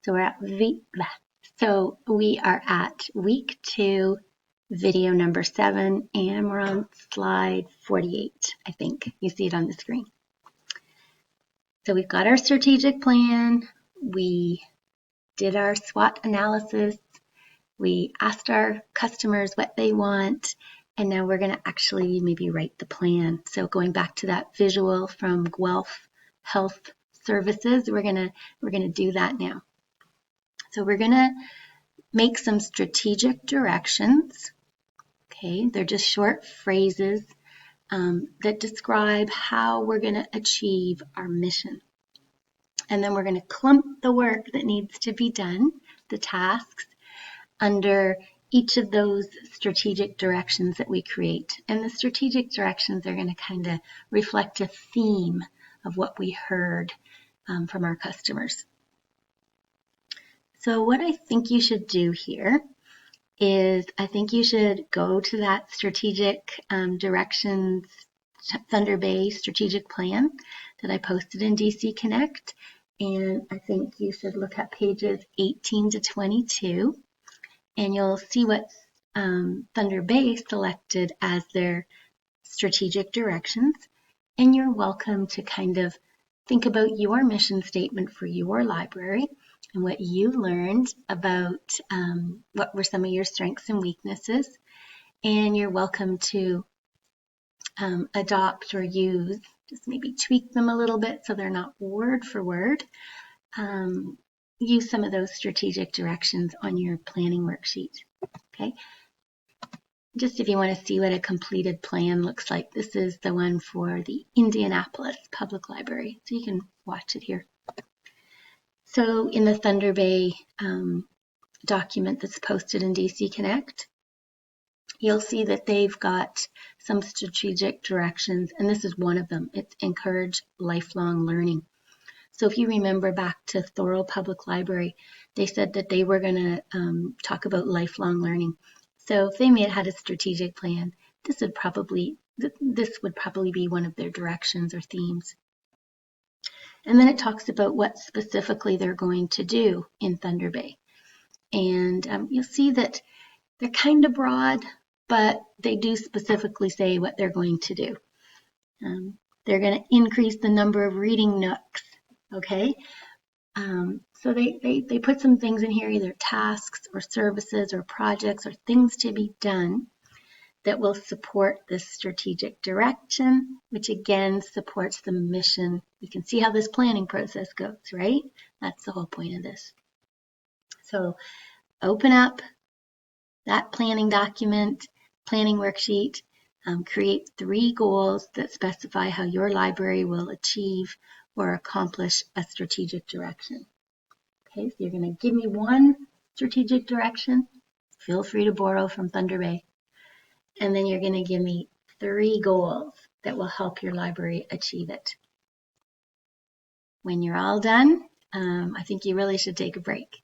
So we are at week 2, video number 7, and we're on slide 48, I think. You see it on the screen. So we've got our strategic plan. We did our SWOT analysis. We asked our customers what they want, and now we're going to actually maybe write the plan. So going back to that visual from Guelph Health Services, we're going to do that now. So we're going to make some strategic directions. Okay, they're just short phrases that describe how we're going to achieve our mission. And then we're going to clump the work that needs to be done, the tasks, under each of those strategic directions that we create. And the strategic directions are going to kind of reflect a theme of what we heard from our customers. So what I think you should do here is I think you should go to that strategic directions Thunder Bay strategic plan that I posted in DC Connect. And I think you should look at pages 18 to 22. And you'll see what Thunder Bay selected as their strategic directions. And you're welcome to kind of think about your mission statement for your library and what you learned about what were some of your strengths and weaknesses. And you're welcome to adopt or use, just maybe tweak them a little bit so they're not word for word. Use some of those strategic directions on your planning worksheet. Okay. Just if you want to see what a completed plan looks like, this is the one for the Indianapolis Public Library. So you can watch it here. So in the Thunder Bay document that's posted in DC Connect, you'll see that they've got some strategic directions, and this is one of them. It's encourage lifelong learning. So if you remember back to Thorold Public Library, they said that they were going to talk about lifelong learning. So if they had a strategic plan, this would probably be one of their directions or themes. And then it talks about what specifically they're going to do in Thunder Bay. And you'll see that they're kind of broad, but they do specifically say what they're going to do. They're going to increase the number of reading nooks, okay? So they put some things in here, either tasks or services or projects or things to be done that will support this strategic direction, which again supports the mission. You can see how this planning process goes, right? That's the whole point of this. So open up that planning document, planning worksheet, create 3 goals that specify how your library will achieve or accomplish a strategic direction. Okay, so you're going to give me one strategic direction. Feel free to borrow from Thunder Bay. And then you're going to give me 3 goals that will help your library achieve it. When you're all done, I think you really should take a break.